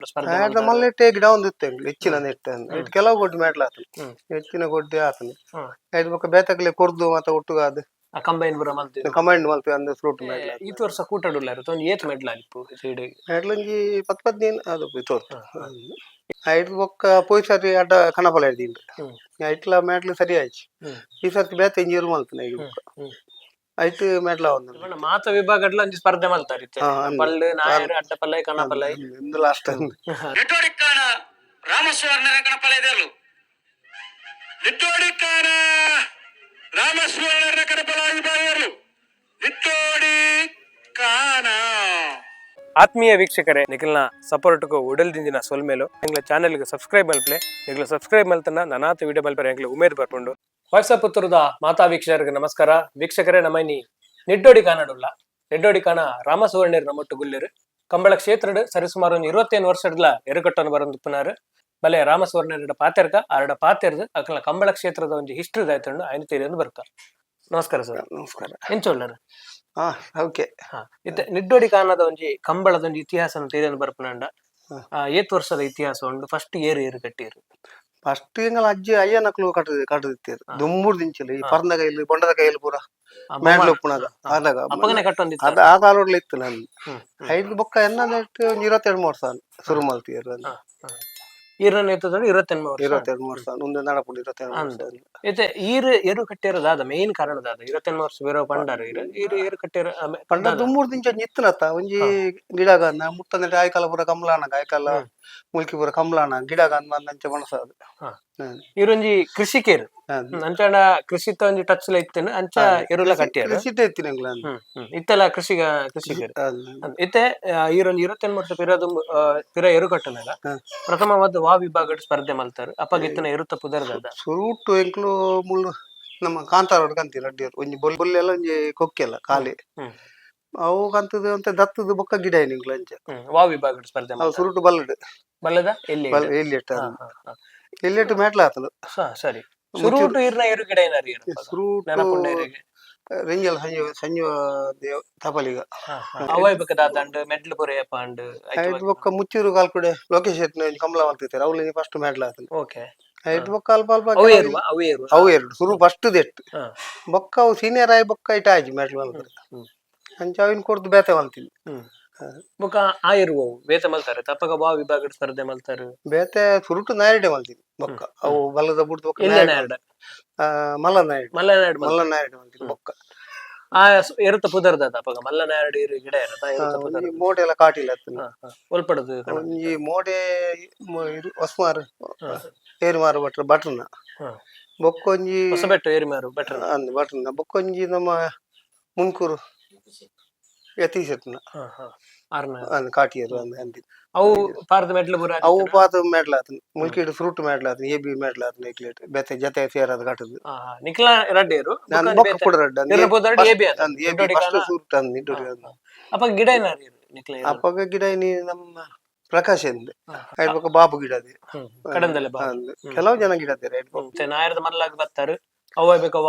ಸ್ಪರ್ಧೆ ಮಲ್ಲ ಗಿಡ ಒಂದಿತ್ತೆ ಹೆಚ್ಚಿನ ನೆಟ್ಟು ಇಟ್ಟು ಕೆಲವು ಗೊಡ್ಡಿ ಮೇಡ್ಲ ಆತನು ಹೆಚ್ಚಿನ ಗೊಡ್ಡಿ ಆತನು ಐದು ಬೊಕ್ಕ ಬೇತಕ್ಲೆ ಕೊರ್ದು ಮತ್ತೆ ಒಟ್ಟುಗ ಅದು ಕಂಬೈನ್ ಬುರ ಮಲ್ತು ಕಂಬೈಂಡ್ ಮಲ್ಪೆ ಅಂದ್ರೆ ಫ್ರೂಟ್ ಮೇಡ್ಲ ಈ ವರ್ಷ ಕೂಟಡುಲ್ಲಾರು ತೊಂದು ಏತ್ ಮೆಡ್ಲ ಆಲಿಪ್ಪು ಸೈಡ್ ಮೇಡ್ಲಂಜಿ 10-15 ಅದು ತೋರ್ತು ಐದು ಬೊಕ್ಕ ಪೋಯಿ ಸರಿ ಅಡ್ಡ ಕನಪಲ ಹಿಡಿದಿಂಡು ಐಟ್ಲ ಮೇಡ್ಲು ಸರಿ ಆಯ್ತು ಈ ಸರ್ತಿ ಬೇತ ಇಂಜಿರು ಮಲ್ತನ ಈಗ ಐಟ್ ಮೇಡ್ಲ ಒಂದು ಮಾತ ವಿಭಾಗಡ್ಲ ಒಂಜಿ ಸ್ಪರ್ಧೆ ಮಲ್ತಾರೆ ಪಲ್ಲು ನಾಯರು ಅಡ್ಡ ಪಲ್ಲೈ ಕಣ ಪಲ್ಲೈ ಲಾಸ್ಟ್ ನಿಟ್ಟೋಡಿಕ್ಕಾನ ರಾಮಸ್ವಾಮಿ ಕಣಪಲೈದೆರ್ಲು ನಿಟ್ಟೋಡಿಕ್ಕಾನ ರಾಮಸ್ವಾಮಿ ಕಣಪಲ ವಿಭಾಗರ್ಲು ನಿಟ್ಟೋಡಿ ಕಾನ ಆತ್ಮೀಯ ವೀಕ್ಷಕರೇ ನಿಖಿಲ್ನ ಸಪೋರ್ಟ್ಗೂ ಉಡಲ್ದಿಂದಿನ ಸೊಲ್ಮೇಲು ನಿಂಗ್ಲ ಚಾನೆಲ್ಗೆ ಸಬ್ಸ್ಕ್ರೈಬ್ ಮಲ್ಪಲೆ ನಿಂಗ್ಲ ಸಬ್ಸ್ಕ್ರೈಬ್ ಮಲ್ತನ ನಾನಾತ ವಿಡಿಯೋ ಮಲ್ಪರೆ ಎಂಗ್ಲ ಉಮೇದ್ ಬರ್ಕೊಂಡು ವಾಟ್ಸಪ್ ಪುತ್ತೂರದ ಮಾತಾ ವೀಕ್ಷಕರಿಗೆ ನಮಸ್ಕಾರ ವೀಕ್ಷಕರೇ ನಮ್ಮನಿ ನಿಡ್ಡೋಡಿ ಕಾನಡುಲ್ಲ ನಿಡ್ಡೋಡಿ ಕಾನ ರಾಮಸುವರ್ಣರ್ ನಮ್ಮೊಟ್ಟು ಗುಲ್ಲೇರು ಕಂಬಳ ಕ್ಷೇತ್ರ ಸರಿಸುಮಾರು 21 ವರ್ಷಡ್ಲ ಎರುಕಟ್ಟನ್ನು ಬರಂದು ಪುನಾರು ಬಲೆ ರಾಮಸುವರ್ಣರ ಪಾತೆರ್ಗ ಆರಡ ಪಾತೆರ್ದು ಅಕಲ ಕಂಬಳ ಕ್ಷೇತ್ರದ ಒಂದು ಹಿಸ್ಟ್ರಿ ದಾಯ್ತಂಡು ఆయన ತಿಳಿಯಲು ಬರ್ತಾರ ನಮಸ್ಕಾರ ಸರ್ ನಮಸ್ಕಾರ ಎಂಚೊಳ್ಳರು ಓಕೆ ಇತ್ತೆ ನಿಡ್ಡೋಡಿ ಕಾನದ ಒಂಜಿ ಕಂಬಳದ ಒಂಜಿ ಇತಿಹಾಸ ತಿಳಿಯಲು ಬರ್ಪನಂಡ ಏತ್ ವರ್ಷದ ಇತಿಹಾಸ ಉಂಡು ಫಸ್ಟ್ ಏರು ಕಟ್ಟಿರು ಫಸ್ಟ್ ಎಂಗಲ್ ಅಜ್ಜಿ ಅಯ್ಯನಕ್ಲು ಕಟ್ಟದಿತ್ತೇರು ದುಮ್ಮುಡ್ ದಿಂಚಲು ಈ ಪರ್ದ ಕೈಲು ಬೊಂಡದ ಕೈಲು ಪೂರ ಮೇಡ್ಲು ಉಪ್ಪುನಾಗ ಆದಾಗ ಅಪ್ಪಗನೆ ಕಟ್ಟೊಂದಿತ್ತು ಅದ ಆ ಕಾಲೋಡ್ಲ ಇತ್ತು ನಾನು ಐದು ಬೊಕ್ಕ ಎನ್ನ ನೆಟ್ಟು 22-23 ಸಾಲ ಶುರು ಮಲ್ತಿಯರು ಈರನ್ನ ಎತ್ತದ 22-23 ಸಾಲ ಮುಂದೆ ನಡಪುಂಡು 22 ಇತ್ತೆ ಈರು ಏರು ಕಟ್ಟಿರೋದಾದ ಮೇನ್ ಕಾರಣದಾದ 22 ವರ್ಷ ಬೇರೆ ಪಂಡಾರ ಈರು ಕಟ್ಟಿರೋ ಪಂಡ ದುಮ್ಮುಡ್ ದಿಂಚ ಇತ್ತನತ್ತ ಒಂಜಿ ಗಿಡಗನ್ನ ಮುತ್ತನೆ ಆಯ್ಕಾಲ ಪೂರ ಕಮಲಾನ ಆಯ್ಕಾಲ ಮುಲ್ಕಿ ಪೂರ ಕಮಲಾನ ಗಿಡಗನ್ನ ಅಂಚ ಮನಸಾದ ಇರೊಂಜಿ ಕೃಷಿಕೇರು ಅಂಚಾಂಡ ಕೃಷಿತ ಒಂಜಿ ಟಚ್ ಲ ಇತ್ತೇನು ಅಂಚ ಎರುಲ ಕಟ್ಟಿಯಾರ ಕೃಷಿತೆ ಇತ್ತಿನಂಗ್ಲ ಇತ್ತೆಲ್ಲ ಕೃಷಿಕೇರು ಇತ್ತೆ ಈರೊಂದು 22 ವರ್ಷ ಪಿರ ಎರು ಕಟ್ಟನಲ್ಲ ಪ್ರಥಮವಾದ ವಾ ವಿಭಾಗ ಸ್ಪರ್ಧೆ ಮಲ್ತಾರು ಅಪ್ಪಗಿತ್ತನ ಎರುತ್ತ ಪುದರ್ದ ಸುರುಟು ಎಂಕ್ಲು ಮುಳ್ಳು ನಮ್ಮ ಕಾಂತಾರ ಕಂತೀರ ಅಡ್ಡಿಯರು ಒಂಜಿ ಬೊಲ್ಲೆಲ್ಲ ಒಂಜಿ ಕೊಕ್ಕೆಲ್ಲ ಖಾಲಿ ಅವು ಕಂತದ ಅಂತ ದತ್ತದ ಬೊಕ್ಕ ಗಿಡ ನಿಂಗ್ಲ ಅಂಚ ವಾ ವಿಭಾಗ ಸ್ಪರ್ಧೆ ಸುರುಟು ಬಲ್ಲಡ್ ಬಲ್ಲದ ಎಲ್ಲಿ ಎಲ್ಲಿಟ್ಟು ಮೇಟ್ಲ ಆತಲು ಸರಿ ಸುರುಟು ಇರ್ನ ಎರು ಗಿಡ ಏನಾರಿ ರೆಂಜಲ್ ಸಂಜೆ ತಪಲಿಗ ಅವೈ ಬೇಕಾದಂಡ್ ಮೆಡ್ಲು ಪುರೆಯಪ್ಪ ಅಂಡ್ ಐದು ಬೊಕ್ಕ ಮುಚ್ಚೂರು ಕಾಲ್ಕುಡೆ ಲೊಕೇಶನ್ ಕಮಲ ಮಾಡ್ತಿರ್ತಾರೆ ಅವಳಿಗೆ ಫಸ್ಟ್ ಮೇಟ್ಲ ಆತಲು ಓಕೆ ಐದು ಬೊಕ್ಕ ಅಲ್ಪ ಅಲ್ಪ ಅವು ಎರಡು ಶುರು ಫಸ್ಟ್ ದೆಟ್ಟು ಬೊಕ್ಕ ಅವು ಸೀನಿಯರ್ ಆಗಿ ಬೊಕ್ಕ ಇಟ್ಟ ಆಯ್ತು ಮೇಟ್ಲು ಮಲ್ತಾರೆ ಅಂಚ ಅವಿನ ಕೊಡ್ದು ಬೇತೆ ಮಲ್ತೀನಿ ಬೊಕ್ಕ ಆಯಿರುವವು ಬೇತೆ ಮಲ್ತಾರೆ ತಪ್ಪಗ ಬಾ ವಿಭಾಗದ ಸ್ಪರ್ಧೆ ಮಲ್ತಾರೆ ಬೇತೆ ಸುರುಟು ನಾಯಡೆ ಮಲ್ತೀನಿ ಬೊಕ್ಕ ಅವು ಬಲ್ಲದ ಬುಡ್ದು ಬೊಕ್ಕ ಮಲ್ಲ ನಾಯಡ್ ಮಲ್ತೀನಿ ಬೊಕ್ಕ ಆ ಎರುತ್ತ ಪುದರ್ದ ತಪ್ಪಗ ಮಲ್ಲ ನಾಯಡಿ ಗಿಡ ಮೋಟೆ ಎಲ್ಲ ಕಾಟಿಲ್ಲ ಒಲ್ಪಡದು ಒಂಜಿ ಮೋಟೆ ಹೊಸ್ಮಾರು ಏರುಮಾರು ಬಟ್ರನ ಬೊಕ್ಕೊಂಜಿ ಹೊಸಬೆಟ್ಟು ಏರಿಮಾರು ಬಟ್ರನ ಬೊಕ್ಕೊಂಜಿ ನಮ್ಮ ಮುನ್ಕೂರು ಯತೀಶತ್ನ ಕಾಟಿಯರು ಅಂದಿ ಅವು ಪಾರದ ಮೆಡ್ಲು ಪೂರ ಅವು ಪಾತ ಮೇಡ್ಲ ಆತನ ಮುಲ್ಕಿಡ್ ಫ್ರೂಟ್ ಮೇಡ್ಲ ಆತನ ಎಬಿ ಮೇಡ್ಲ ಆತನ ಎಕ್ಲೇಟ್ ಬೆತೆ ಜತೆ ಸೇರದ ಕಾಟದು ನಿಕ್ಲ ರಡ್ಡೇರು ನಾನು ಬೊಕ್ಕ ಪುಡ ರಡ್ಡ ಎಬಿ ಫಸ್ಟ್ ಫ್ರೂಟ್ ಅಂದ್ ನಿಡ್ಡೋಡಿ ಅಪ್ಪ ಗಿಡ ಏನಾರಿ ನಿಕ್ಲ ಅಪ್ಪಗ ಗಿಡ ನೀ ನಮ್ಮ ಪ್ರಕಾಶ್ ಎಂದು ಐದು ಬೊಕ್ಕ ಬಾಬು ಗಿಡದೆ ಕಡಂದಲ್ಲ ಕೆಲವು ಜನ ಗಿಡದೆ ಐದು ಬೊಕ್ಕ ನಾಯರದ ಮಲ್ಲಾಗ ಬರ್ತಾರೆ ಅವೇ ಬೇಕು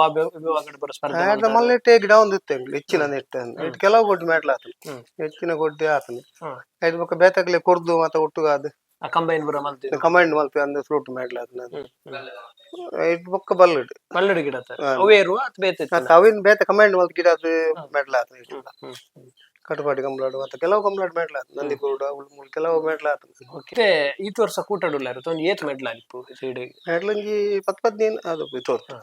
ಸ್ಪರ್ಧೆ ಮಲ್ಲೆಟ್ಟೆ ಗಿಡ ಒಂದಿತ್ತೆ ಹೆಚ್ಚಿನ ನೆಟ್ಟು ಇಟ್ಟು ಕೆಲವು ಗೊಡ್ಡಿ ಮೇಡ್ಲ ಆತನು ಹೆಚ್ಚಿನ ಗೊಡ್ಡಿ ಆತನು ಐದು ಬೊಕ್ಕ ಬೇತಕ್ಲೆ ಕೊರ್ದು ಮತ್ತೆ ಒಟ್ಟುಗ ಅದು ಕಂಬೈನ್ ಬುರ ಮಲ್ತಿ ಕಂಬೈಂಡ್ ಮಲ್ಪೆ ಅಂದ್ರೆ ಫ್ರೂಟ್ ಮೇಡ್ಲ ಆತನ ಐದು ಬೊಕ್ಕ ಬಲ್ಲಡ್ ಗಿಡ ಅವೇರು ಅವಿನ ಬೇತೆ ಕಂಬೈಂಡ್ ಮಲ್ತ ಗಿಡ ಅದು ಮೇಡ್ಲ ಆತನ ಕಟಪಾಟಿ ಕಂಬಳಾಡು ಮತ್ತೆ ಕೆಲವು ಕಂಬಳಾಡು ಮೇಡ್ಲ ಆತ ನಂದಿಪುರ ಕೆಲವು ಮೇಡ್ಲ ಆತ ಈ ವರ್ಷ ಕೂಟಡುಲ್ಲಾರು ತೊಂದು ಏತ್ ಮೆಡ್ಲ ಆಲಿಪ್ಪು ಸೈಡ್ ಮೇಡ್ಲಂಜಿ 10-15 ಅದು ತೋರ್ತು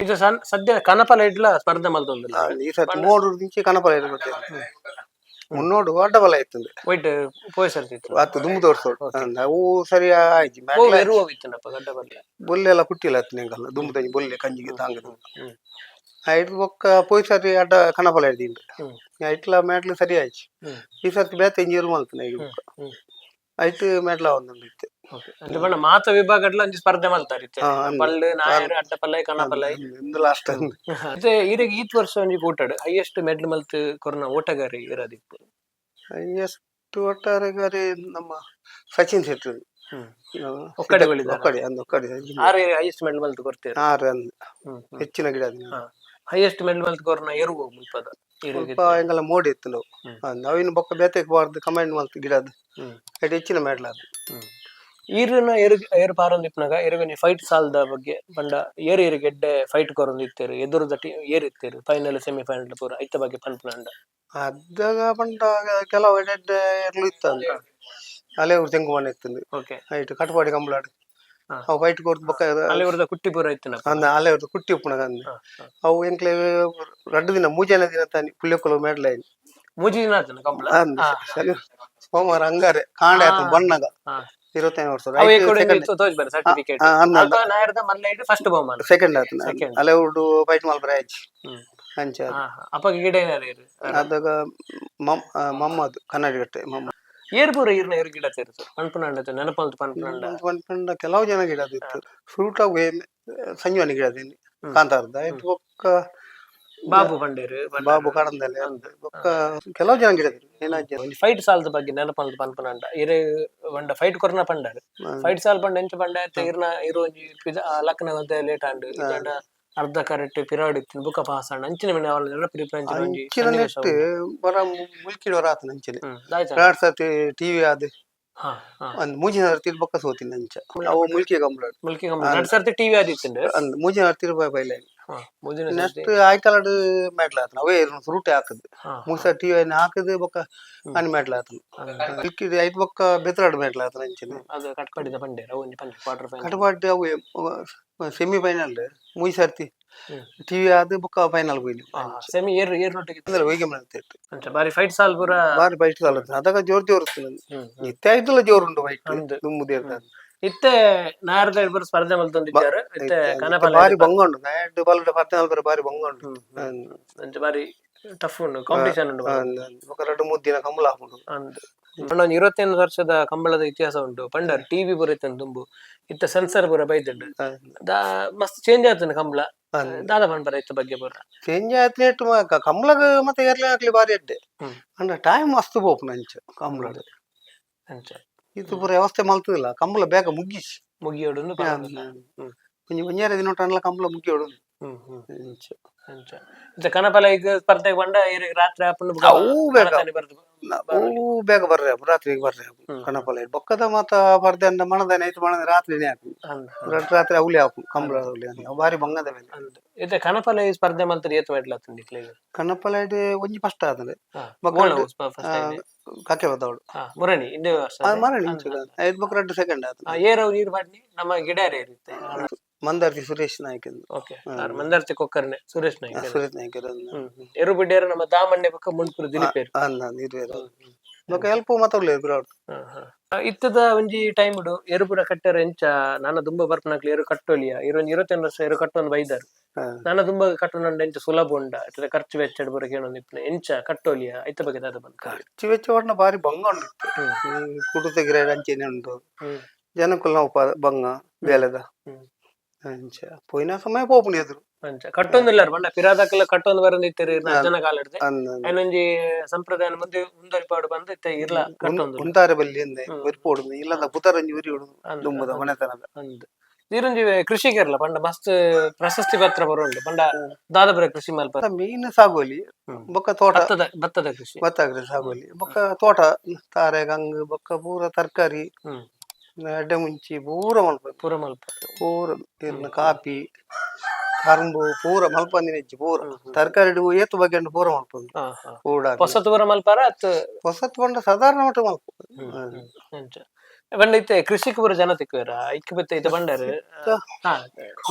ಇದು ಸದ್ಯ ಕನಪಲ ಇಡ್ಲ ಸ್ಪರ್ಧೆ ಮಲ್ತೊಂದಿಲ್ಲ ಈ ಸರ್ತಿ 3 ದಿಂಚಿ ಕನಪಲ ಇಡ್ ಬರ್ತೇನೆ ಮುನ್ನೋಡು ಅಡ್ಡಬಲ ಆಯ್ತಂದೆ ವೈಟ್ ಪೋಯ್ಸರ್ತಿತ್ತು ಆತು ದುಮ್ಮು ತೋರ್ಸೋಡು ಅವು ಸರಿ ಆಯ್ತು ಬೊಲ್ಲೆ ಎಲ್ಲ ಕುಟ್ಟಿಲ್ಲ ಆಯ್ತು ನಿಂಗಲ್ಲ ದುಮ್ಮು ತಂಜಿ ಬೊಲ್ಲೆ ಕಂಜಿಗೆ ತಾಂಗದು ಐದು ಬೊಕ್ಕ ಪೋಯ್ ಸರಿ ಅಡ್ಡ ಕನಪಲ ಹಿಡಿದಿಂಡು ಐಟ್ಲ ಮೇಡ್ಲು ಸರಿ ಆಯ್ತು ಈ ಸರ್ತಿ ಬೇತೆ ಇಂಜಿರು ಮಲ್ತನ ಈಗ ಐಟ್ ಮೇಡ್ಲ ಒಂದೊಂದು ಇತ್ತು ಮಾತ ವಿಭಾಗಡ್ಲ ಒಂಜಿ ಸ್ಪರ್ಧೆ ಮಲ್ತಾರೆ ಪಲ್ಲು ನಾಯರು ಅಡ್ಡ ಪಲ್ಲೈ ಕಣ ಪಲ್ಲೈ ಲಾಸ್ಟ್ ಈರಿಗೆ ಈತ್ ವರ್ಷ ಒಂಜಿ ಕೂಟಾಡು ಹೈಯೆಸ್ಟ್ ಮೆಡ್ಲ್ ಮಲ್ತ್ ಕೊರೋನಾ ಓಟಗಾರಿ ಇರೋದಿತ್ತು ಹೈಯೆಸ್ಟ್ ಓಟಗಾರಿ ನಮ್ಮ ಸಚಿನ್ ಶೆಟ್ಟಿ ಒಕ್ಕಡೆ ಹೈಯೆಸ್ಟ್ ಮೆಡಲ್ ಮಲ್ತು ಕೊಡ್ತೇವೆ ಹೆಚ್ಚಿನ ಗಿಡ ಹೈಯೆಸ್ಟ್ ಮೆಲ್ ಮಲ್ತ್ ಕೊರ್ನ ಎರುವು ಮುಲ್ಪದ ಸ್ವಲ್ಪ ಎಂಗಲ್ಲ ಮೋಡಿ ಇತ್ತು ನಾವು ನಾವಿನ್ನು ಬೊಕ್ಕ ಬೇತೆಗೆ ಬಾರ್ದು ಕಮೆಂಟ್ ಮಲ್ತು ಗಿಡದು ಅದು ಹೆಚ್ಚಿನ ಮೇಡ್ಲ ಅದು ಈರಿನ ಏರು ಪಾರೊಂದಿಪ್ಪನಾಗ ಎರುಗನಿ ಫೈಟ್ ಸಾಲ್ದ ಬಗ್ಗೆ ಬಂಡ ಏರು ಗೆಡ್ಡೆ ಫೈಟ್ ಕೊರೊಂದಿತ್ತೇರು ಎದುರುದ ಏರ್ ಇತ್ತೇರು ಫೈನಲ್ ಸೆಮಿಫೈನಲ್ ಪೂರ ಐತ ಬಗ್ಗೆ ಪನ್ಪುನಂಡ ಅದಾಗ ಪಂಡ ಕೆಲವು ಎಡ್ಡೆ ಎರ್ಲು ಇತ್ತು ಅಂತ ಅಲೆ ಅವ್ರು ತೆಂಗು ಮನೆ ಇತ್ತು ಓಕೆ ಐಟು ಕಟಪಾಡಿ ಕಂಬಳಾಡು ಅವು ಫೈಟ್ ಕೊರ್ದು ಬೊಕ್ಕ ಅಲ್ಲಿ ಅವ್ರದ ಕುಟ್ಟಿ ಪೂರ ಇತ್ತು ಅಂದ ಅಲೆ ಅವ್ರದ್ದು ಕುಟ್ಟಿ ಉಪ್ಪುನಗ ಅಂದ ಅವು ಎಂಕ್ಲೆ 2 ದಿನ ಮೂಜನೆ ದಿನ ತಾನಿ ಪುಳ್ಯಕೊಲು ಮೇಡ್ಲ ಮೂಜಿ ದಿನ ಆತನ ಕಂಬಳ ಸೋಮವಾರ ಹಂಗಾರೆ ಕಾಂಡೆ ಆಯ್ತು ಬಣ್ಣಗ 25 ವರ್ಷ ಸರ್ಟಿಫಿಕೇಟ್ ಫಸ್ಟ್ ಬಹುಮಾನ ಸೆಕೆಂಡ್ ಆಯ್ತು ಅಲೆ ಅವ್ರದ್ದು ಫೈಟ್ ಮಲ್ಪರೆ ಆಯ್ತು ಅಂಚೆ ಅಪ್ಪ ಗಿಡ ಅದಾಗ ಮಮ್ಮದು ಕನ್ನಡಿಗಟ್ಟೆ ಮಮ್ಮ ಏರ್ ಪೂರ ಈರ್ನ ಏರು ಗಿಡ ಸೇರಿಸು ಪನ್ಪುನಂಡ ನೆನಪಲ್ತು ಪನ್ಪುಂಡ ಕೆಲವು ಜನ ಗಿಡ ಇತ್ತು ಫ್ರೂಟ್ ಆಗಿ ಸಂಜೀವನಿ ಗಿಡ ಕಾಂತಾರ್ದ ಆಯ್ತು ಒಕ್ಕ ಬಾಬು ಬಂಡೇರು ಬಾಬು ಕಡಂದಲ್ಲಿ ಒಕ್ಕ ಕೆಲವು ಜನ ಗಿಡ ಏನಾಯ್ತು ಫೈಟ್ ಸಾಲ್ದ ಬಗ್ಗೆ ನೆನಪಲ್ತು ಪನ್ಪುನಂಡ ಇರೆ ಬಂಡ ಫೈಟ್ ಕೊರ್ನ ಪಂಡಾರು ಫೈಟ್ ಸಾಲ್ ಪಂಡ ಎಂಚ ಪಂಡ ಇರ್ನ ಇರೋ ಲಕ್ನ ಲೇಟ್ ಆಂಡ್ ಅರ್ಧ ಕರೆಕ್ಟ್ ಪಿರಾಡ್ ಇತ್ತು ಬುಕ್ಕ ಪಾಸ್ ಆಂಡ್ ಅಂಚಿನ ಮನೆ ಅವಳ ಪ್ರಿಫರೆನ್ಸ್ ಬರ ಮುಲ್ಕಿಡೋರ ಆತನ ಅಂಚಿನ 2 ಸರ್ತಿ ಟಿವಿ ಆದ ಒಂದ್ ಮೂಜಿನ ಸರ್ತಿ ಬೊಕ್ಕ ಸೋತಿನ ಅಂಚ ಅವು ಮುಲ್ಕಿ ಕಂಬಳ 2 ಸರ್ತಿ ಟಿವಿ ಆದಿತ್ತು ಅಂದ್ ಮೂಜಿನ ಸರ್ತಿ ಬೈಲ ನೆಕ್ಸ್ಟ್ ಆಯ್ಕಲಾಡು ಮೆಟ್ಲ ಆತನ ಅವೇ ಫ್ರೂಟ್ ಹಾಕದ್ 3 ಸರ್ತಿ ಟಿವಿ ಹಾಕದ್ ಬೊಕ್ಕ ಅನಿ ಮೆಟ್ಲ ಆತನ ಮುಲ್ಕಿದ ಐದು ಬೊಕ್ಕ ಬೆತರಾಡು ಮೆಟ್ಲ ಆತನ ಅಂಚಿನ ಅದು ಕಟ್ಪಾಡಿದ ಪಂಡೆ ಅವು ಕ್ವಾರ್ಟರ್ ಫೈನಲ್ ಕಟಪಾಡಿ ಅವು ಸೆಮಿಫೈನಲ್ 3 ಸರ್ತಿ ಟಿವಿ ಆದ ಬುಕ್ಕ ಫೈನಲ್ ಹೋಯ್ಲಿ ಸೆಮಿ ಏರ್ನೊಟ್ಟಿಗೆ ಅಂದ್ರೆ ಹೋಗಿ ಬಂತಿತ್ತು ಅಂಚ ಬಾರಿ ಫೈಟ್ ಸಾಲ್ ಪೂರ ಬಾರಿ ಫೈಟ್ ಸಾಲ್ ಅದಾಗ ಜೋರ್ ನಿತ್ಯ ಆಯ್ತಲ್ಲ ಜೋರ್ ಉಂಟು ಫೈಟ್ ದುಮ್ಮುದೇ ಇತ್ತೆ ನಾಯರ್ದ ಇಬ್ಬರು ಸ್ಪರ್ಧೆ ಮಲ್ತೊಂದಿದ್ದಾರೆ ಇತ್ತೆ ಕನಪಲ ಬಾರಿ ಬಂಗೊಂಡು ನಾಯಡ್ ಬಲ್ದ 14 ಬಾರಿ ಬಂಗೊಂಡು ಅಂಚ ಬಾರಿ ಟಫ್ ಉಂಟು ಕಾಂಪಿಟಿಷನ್ ಉಂಟು ఒక 2-3 ದಿನ ಕಂಬಳ ಹಾಕೊಂಡು ಒಂದು 21 ವರ್ಷದ ಕಂಬಳದ ಇತಿಹಾಸ ಉಂಟು ಪಂಡರ್ ಟಿವಿ ಪೂರ ಇತ್ತಂದು ತುಂಬು ಇತ್ತ ಸೆನ್ಸರ್ ಪೂರ ಬೈತುಂಡು ಮಸ್ತ್ ಚೇಂಜ್ ಆಯ್ತು ಕಂಬಳ ದಾದ ಪಂಪರ ಇತ್ತ ಬಗ್ಗೆ ಪೂರ ಚೇಂಜ್ ಆಯ್ತು ಕಂಬಳಗ ಮತ್ತೆ ಏರ್ಲೆ ಹಾಕ್ಲಿ ಬಾರಿ ಅಡ್ಡೆ ಅಂಡ ಟೈಮ್ ಮಸ್ತ್ ಬೋಪು ನಂಚ ಕಂಬಳ ಅಂಚ ಇದು ಪೂರ ವ್ಯವಸ್ಥೆ ಮಲ್ತದಿಲ್ಲ ಕಂಬಳ ಬೇಗ ಮುಗಿಯೋಡು ಒಂಜೇರ ದಿನ ಅನ್ಲ ಕಂಬಳ ಮುಗಿಯೋಡು ಕನಪಲ ಈಗ ಸ್ಪರ್ಧೆಗೆ ಬಂಡ ರಾತ್ರಿ ಬೇಗ ಬರ್ರೆ ರಾತ್ರಿಗೆ ಬರ್ರೆ ಕನಪಲ ಬೊಕ್ಕದ ಮಾತ ಬರ್ದೆ ಅಂದ ಮಣದನೆ ಐತು ಮಣದ ರಾತ್ರಿನೇ ಹಾಕು ರಾತ್ರಿ ಅವಲಿ ಹಾಕು ಕಂಬಳ ಅವಲಿ ಬಾರಿ ಬಂಗದ ಮೇಲೆ ಇತ್ತೆ ಕನಪಲ ಸ್ಪರ್ಧೆ ಮಂತ್ರ ಏತ್ ಮಾಡ್ಲತ್ತಂಡಿ ಕನಪಲ ಒಂಜಿ ಫಸ್ಟ್ ಆದ್ರೆ ಕಕ್ಕೆ ಬದವಳು ಮುರಣಿ ಇಂದೇ ಮರಣಿ ಐದು ಬೊಕ್ಕ 2 ಸೆಕೆಂಡ್ ಆತ ಏರವ್ ನೀರು ಬಾಡ್ನಿ ನಮ್ಮ ಗಿಡ ಇರುತ್ತೆ ಮಂದಾರ್ತಿ ಸುರೇಶ್ ನಾಯ್ಕ ಓಕೆ ಮಂದಾರ್ತಿ ಕೊಕ್ಕರ್ನೆ ಸುರೇಶ್ ನಾಯ್ಕ ಎರು ಬಿಡ್ಡೇರು ನಮ್ಮ ದಾಮಣ್ಣೆ ಪಕ್ಕ ಮುನ್ಪುರ ದಿಲೀಪೇರು ಬೊಕ್ಕ ಹೆಲ್ಪ್ ಮಾತಾಡ್ಲಿ ಇತ್ತದ ಒಂಜಿ ಟೈಮ್ ಉಡು ಎರುಪುರ ಕಟ್ಟರ ಎಂಚ ನಾನು ದುಂಬ ಬರ್ಪನಕ್ಲಿ ಎರು ಕಟ್ಟೋಲಿಯ ಇರೊಂದು 21 ವರ್ಷ ಎರು ಕಟ್ಟೊಂದು ಬೈದಾರು ನಾನು ದುಂಬ ಕಟ್ಟೊಂಡ ಎಂಚ ಸುಲಭ ಉಂಡ ಖರ್ಚು ವೆಚ್ಚ ಬರ ಕೇಳೊಂದಿಪ್ಪನೆ ಎಂಚ ಕಟ್ಟೋಲಿಯ ಐತ ಬಗ್ಗೆ ದಾದ ಬಂದ ಖರ್ಚು ವೆಚ್ಚ ಒಟ್ನ ಬಾರಿ ಬಂಗ ಉಂಡು ಕುಟು ತೆಗಿರ ಅಂಚೆನೆ ಉಂಟು ಜನಕ್ಕೂ ನಾವು ಬಂಗ ಬೇಲೆದ ಅಂಚ ಪೋಯಿನ ಸಮಯ ಪೋಪುನಿ ಎದುರು ಅಂಚ ಕಟ್ಟೊಂದಿಲ್ಲ ಬಂಡ ಪಿರಾದಕ್ಕೆಲ್ಲ ಕಟ್ಟೊಂದು ಬರಂದಿತ್ತೇರಿ ಜನ ಕಾಲಿಡ್ದೆ ಐನೊಂಜಿ ಸಂಪ್ರದಾಯ ಮುಂದೆ ಮುಂದರಿಪಾಡು ಬಂದ ಇತ್ತೆ ಇರ್ಲ ಕಟ್ಟೊಂದು ಉಂತಾರೆ ಬಲ್ಲಿ ಅಂದೆ ಒರಿಪೋಡು ಇಲ್ಲದ ಪುತರಂಜಿ ಉರಿ ಉಡು ದುಂಬದ ಮನೆತನದ ಅಂದ್ ನೀರೊಂಜಿ ಕೃಷಿಕರ್ಲ ಪಂಡ ಮಸ್ತ್ ಪ್ರಶಸ್ತಿ ಪತ್ರ ಬರೋಂಡು ಪಂಡ ದಾದಪುರ ಕೃಷಿ ಮಲ್ಪ ಮೀನ್ ಸಾಗೋಲಿ ಬೊಕ್ಕ ತೋಟ ಭತ್ತದ ಕೃಷಿ ಭತ್ತ ಸಾಗೋಲಿ ಬೊಕ್ಕ ತೋಟ ತಾರೆ ಗಂಗ್ ಬೊಕ್ಕ ಪೂರ ತರಕಾರಿ ಅಡ್ಡೆ ಮುಂಚಿ ಪೂರ ಮಲ್ಪ ಕಾಪಿ ಕರುಂಬು ಪೂರ ಮಲ್ಪಂದಿನ ಹೆಚ್ಚು ಪೂರ ತರಕಾರಿ ಏತು ಬಗ್ಗೆ ಪೂರ ಮಲ್ಪಂದು ಹೊಸತು ಪೂರ ಮಲ್ಪಾರ ಹೊಸತು ಬಂಡ ಸಾಧಾರಣ ಮಟ್ಟ ಮಲ್ಪ ಬಂಡ ಇತ್ತೆ ಕೃಷಿಕ ಪೂರ ಜನ ತಿಕ್ಕುವರ ಐಕ್ಯ ಬತ್ತ ಇತ್ತ ಬಂಡಾರ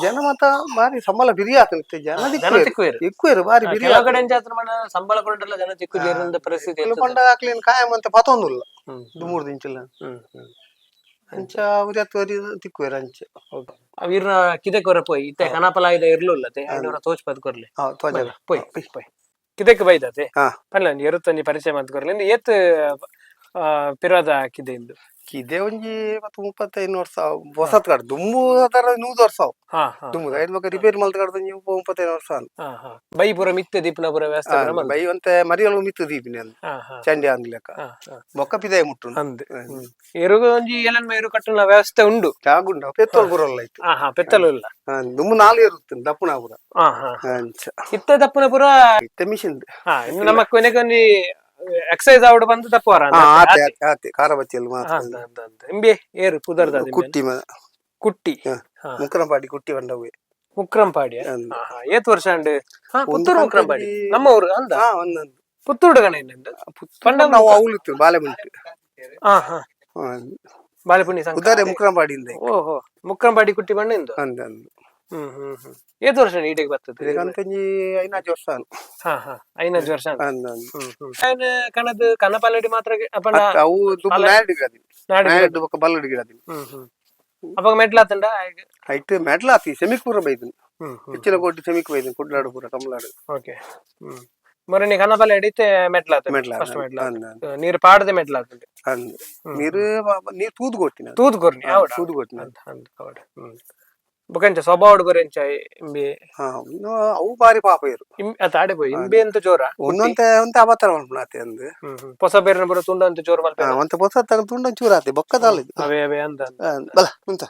ಜನ ಮತ್ತ ಬಾರಿ ಸಂಬಳ ಬಿರಿ ಆತನಿತ್ತೆ ಜನ ತಿಕ್ಕುವೇರು ಬಾರಿ ಬಿರಿ ಕೆಲವು ಕಡೆ ಸಂಬಳ ಕೊಡಲ್ಲ ಜನ ತಿಕ್ಕು ಪರಿಸ್ಥಿತಿ ಬಂಡ ಹಾಕ್ಲಿನ ಕಾಯಂ ಅಂತ ಪತೊಂದುಲ್ಲ 2-3 ದಿಂಚಿಲ್ಲ ಅಂಚ ಉರಿಯತ್ತೋರಿ ತಿಕ್ಕುವೇರು ಅಂಚೆ ಅವೀರ್ನ ಕಿದೆಕೊರ ಪೋಯ್ ಇತ್ತೆ ಕನಪಲಾಯ್ದ ಇರ್ಲುಲ್ಲತೆ ಐನೂರ ತೋಚ್ ಪದ್ಕೊರ್ಲಿ ಪೋಯ್ ಕಿದೆಕ್ ಬೈದತೆ ಪಲ್ಲ ಎರುತ್ತಂಜಿ ಪರಿಚಯ ಮಂತ್ಕೊರ್ಲಿ ಏತ್ ಪಿರಾದ ಹಾಕಿದೆ ಇಂದು ಇದೇ ಒಂಜಿ 30-35 ವರ್ಷ ಹೊಸತ್ ಕಾಡು ದುಂಬು ತರ 100 ವರ್ಷ ಹಾ ಹಾ ದುಂಬು ಐದು ಬಗ್ಗೆ ರಿಪೇರಿ ಮಲ್ತ ಕಾಡ್ದು 35 ವರ್ಷ ಹಾ ಹಾ ಬೈ ಪೂರ ಮಿತ್ತೆ ದೀಪನ ಪೂರ ವ್ಯವಸ್ಥೆ ಪೂರ ಮಲ್ತ್. ಬೈ ಒಂತೆ ಮರಿಯಲು ಮಿತ್ತು ದೀಪಿನಿ ಅಂತ ಹಾ ಹಾ ಚಂಡಿ ಅಂದ್ಲೆಕ್ಕ ಹಾ ಹಾ ಬೊಕ್ಕ ಪಿದಾಯ ಮುಟ್ಟು ಅಂದ್ ಎರುಗು ಒಂಜಿ ಏಲನ್ ಮೇರು ಕಟ್ಟುನ ವ್ಯವಸ್ಥೆ ಉಂಡು. ಜಾಗುಂಡ ಪೆತ್ತೋಲ್ ಬರೋಲ್ಲ ಇತ್ತು ಹಾ ಹಾ ಪೆತ್ತಲು ಇಲ್ಲ. ದುಂಬು 4 ಇರುತ್ತೆ ದಪ್ಪುನ ಪುರ ಹಾ ಹಾ ಅಂಚ ಇತ್ತೆ ದಪ್ಪುನ ಪೂರ ಇತ್ತೆ ಮಿಷಿನ್ ಹಾ ಇನ್ನು ನಮ್ಮ ಕೊನೆಗೆ ಒಂಜಿ ಎಕ್ಸೈಸ್ ಆವಡ್ ಬಂದು ದಪ್ಪುವರ ಆತೆ ಆತೆ ಖಾರ ಬಚ್ಚಿಯಲ್ಲಿ ಮಾತ್ರ ಇಂಬೆ ಏರು ಕುದರ್ದ ಕುಟ್ಟಿ ಕುಟ್ಟಿ ಮುಕ್ಕರಂಪಾಡಿ ಕುಟ್ಟಿ ಬಂಡವೆ ಮುಕ್ರಂಪಾಡಿ ಏತ್ ವರ್ಷ ಅಂಡ್ ಪುತ್ತೂರು ಮುಕ್ರಂಪಾಡಿ ನಮ್ಮ ಊರು ಅಂದ ಪುತ್ತೂರು ಗಣ ನಾವು ಅವಳಿತ್ತು ಬಾಲೆಮುಂಟು ಹಾ ಹಾ ಬಾಲೆಪುಣ್ಣಿ ಉದಾರೆ ಮುಕ್ಕರಂಪಾಡಿಯಿಂದ ಓಹೋ ಮುಕ್ರಂಪಾಡಿ ಕುಟ್ಟಿ ಬಣ್ಣಿಂದು ಅಂದ ಏತ್ ವರ್ಷ ಈಟೆಗೆ ಬರ್ತದೆ ಅಂಕಂಜಿ 5 ವರ್ಷ ಹಾ ಹಾ 5 ವರ್ಷ ಕಣದ್ ಕನಪಾಲಡಿ ಮಾತ್ರ ಅವು ನಾಡು ಬಲ್ಲಡಿ ಗಿಡ ಅವಾಗ ಮೆಟ್ಲಾತಂಡ ಹೈಟ್ ಮೆಟ್ಲಾತಿ ಸೆಮಿಕ್ ಪೂರ ಬೈದನು ಹೆಚ್ಚಿನ ಕೋಟಿ ಸೆಮಿಕ್ ಬೈದನು ಕುಡ್ಲಾಡು ಪೂರ ಕಮಲಾಡು ಓಕೆ ಮೊರನಿ ಕನಪಾಲ ಹಿಡಿತೆ ಮೆಟ್ಲಾತ ನೀರು ಪಾಡದೆ ಮೆಟ್ಲಾತ ನೀರು ನೀರು ತೂದು ಕೊಟ್ಟಿನ ತೂದು ಕೊರ್ನಿ ತೂದು ಕೊಟ್ಟಿನ ಬೊಕಂಚ ಸ್ವಭಾವ ಬರೆಂಚ ಇಂಬೆ ಅವು ಬಾರಿ ಪಾಪ ಇರು ಆಡೆ ಪೋಯಿ ಇಂಬೆ ಅಂತ ಜೋರ ಒಂದೊಂತೆ ಒಂತ ಅವತಾರ ಮಾಡ್ನಾತೆ ಅಂದು ಹೊಸ ಬೇರೆ ಬರೋ ತುಂಡ ಅಂತ ಜೋರ ಮಲ್ಪೆ ಒಂತ ಹೊಸ ತಗ ತುಂಡ ಚೂರ ಆತೆ ಬೊಕ್ಕದಾಲ ಅವೇ ಅವೇ ಅಂತ ಬಲ ಮುಂತ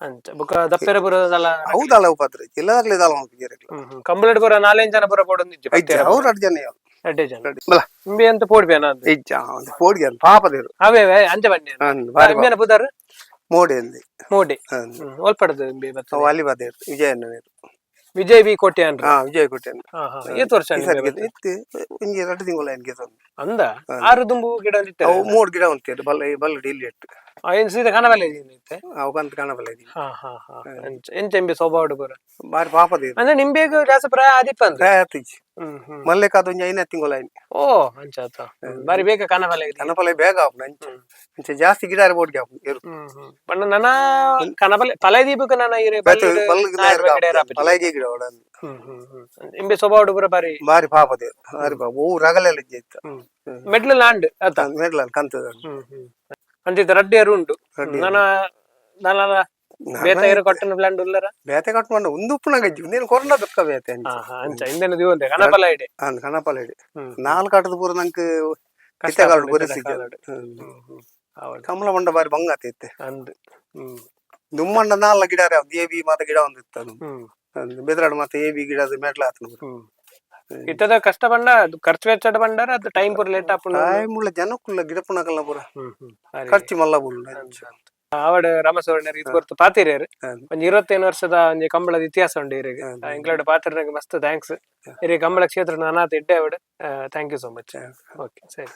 ಅಂಚ ಬೊಕ ದಪ್ಪೆರ ಬರೋದಲ್ಲ ಹೌದಲ್ಲ ಉಪಾತ್ರ ಎಲ್ಲಾಗ್ಲೇ ದಾಲ ಕಂಬಳಡ್ ಬರೋ 4 ಜನ ಬರೋ ಬೋಡೊಂದಿಜ್ಜೆ ಅವ್ರು 2 ಜನ ಅಡ್ಡೆ ಜನ ಬಲ ಇಂಬೆ ಅಂತ ಪೋಡ್ಬೇನ ಅಂತ ಇಜ್ಜ ಒಂದು ಪೋಡ್ಗೆ ಅಂತ ಪಾಪದೇರು ಅವೇ ಅವೇ ಅಂಚ ಬನ್ನಿ ಇಂಬೆನ ಪುದಾರ್ ಮೋಡಿ ಅಂದಿ ಮೋಡಿ ಒಲ್ಪಡದು ಇಂಬೆ ಬತ್ತ ಅಲ್ಲಿ ಬಾದೇರು ವಿಜಯಣ್ಣ ವಿಜಯ್ ಬಿ ಕೋಟೆ ಅನ್ರ ವಿಜಯ್ ಕೋಟೆ ಏತ್ ವರ್ಷ ಇತ್ತು ಇಂಗೆ 2 ತಿಂಗಳ ಏನ್ಗೆ ಅಂದ 6 ದುಂಬು ಗಿಡ ಇತ್ತು ಅವು 3 ಗಿಡ ಉಂಟು ಬಲ್ಲಡಿ ಇಲ್ಲಿ ಇಟ್ಟು ಏನು ಸೀದಾ ಕನಬಲೆ ಇತ್ತೆ ಅವಕಂತ ಕಾಣಬಲ್ಲ ಇದೀನಿ ಹಾ ಹಾ ಹಾ ಎಂಚ ಎಂಬೆ ಸ್ವಭಾವ ಬರ ಬಾರಿ ಪಾಪದ ಅಂದ್ರೆ ನಿಂಬೆಗೂ ಜಾಸ್ತಿ ಪ್ರಾಯ ಆದಿಪ್ಪ ಅಂದ್ರೆ ಆತಿಜಿ ಮಲ್ಲೆಕಾದ ಒಂಜಿ 5 ತಿಂಗಳ ಓ ಅಂಚ ಆತ ಬಾರಿ ಬೇಗ ಕನಪಲೆ ಬೇಗ ಆಪುನ ಅಂಚ ಜಾಸ್ತಿ ಗಿಡ ಬೋಡ್ಗೆ ಆಪುನ ಇರು ಬಣ್ಣ ನನ್ನ ಕನಪಲೆ ಪಲೈ ದೀಪಕ್ಕೆ ನನ್ನ ಇರೆ ಪಲೈಗೆ ಗಿಡ ಓಡ ಇಂಬೆ ಸ್ವಭಾವ ಬರ ಬಾರಿ ಬಾರಿ ಪಾಪದ ಬಾರಿ ಪಾಪ ಓ ರಗಲೆಲ್ಲ ಇತ್ತು ಮೆಡ್ಲ ಲಾಂಡ್ ಆತ ಮೆಡ್ಲ ಕಂತದ ಅಂಚಿತ ರಡ್ಡಿಯರು ಉಂಟು ನನ್ನ ನನ್ನ ಬೇತೆ ಇರೋ ಕೊಟ್ಟನ ಬ್ಲಾಂಡ್ ಉಲ್ಲರ ಬೇತೆ ಕಟ್ಕೊಂಡು ಒಂದು ಉಪ್ಪುನ ಗಜ್ಜಿ ನೀನು ಕೊರೋನಾ ದುಃಖ ಬೇತೆ ಅಂಚ ಇಂದೆನ ದಿವಂತೆ ಕನಪಲ ಇಡೆ ಕನಪಲ ಇಡೆ 4 ಕಟ್ಟದ ಪೂರ ನಂಗೆ ಕಷ್ಟಗಾಡು ಬರಿಸಿ ಕಮಲ ಮಂಡ ಬಾರಿ ಬಂಗಾತೈತೆ ಅಂದ್ ದುಮ್ಮಂಡ 4 ಗಿಡ ದೇವಿ ಮಾತ ಗಿಡ ಒಂದಿತ್ತು ಬೆದರಾಡು ಮಾತ ಏಬಿ ಗಿಡದ ಮೆಟ್ಲ ಆತನು ಇತ್ತದ ಕಷ್ಟ ಬಂಡ ಖರ್ಚು ವೆಚ್ಚ ಬಂಡಾರ ಅದು ಟೈಮ್ ಪೂರ ಲೇಟ್ ಆಪುಂಡು ಟೈಮ್ ಉಳ್ಳ ಜನಕ್ಕುಲ್ಲ ಗಿಡ ಪುನಕಲ್ಲ ಪೂರ ಖರ್ಚು ಮಲ್ಲ ಬುಲ್ಲ ಆವಡ ರಾಮಸವರ್ಣರ್ ಇದು ಬರ್ತು ಪಾತಿರೇರು ಒಂಜಿ 25 ವರ್ಷದ ಒಂಜಿ ಕಂಬಳದ ಇತಿಹಾಸ ಉಂಡು ಇರಿಗೆ ಇಂಕ್ಲಡ್ ಪಾತಿರ್ನಾಗ ಮಸ್ತ್ ಥ್ಯಾಂಕ್ಸ್ ಇರಿಗೆ ಕಂಬಳ ಕ್ಷೇತ್ರ ಅನಾಥ ಇಡ್ಡೆ ಅವಡ್ thank you so much okay ಸರಿ.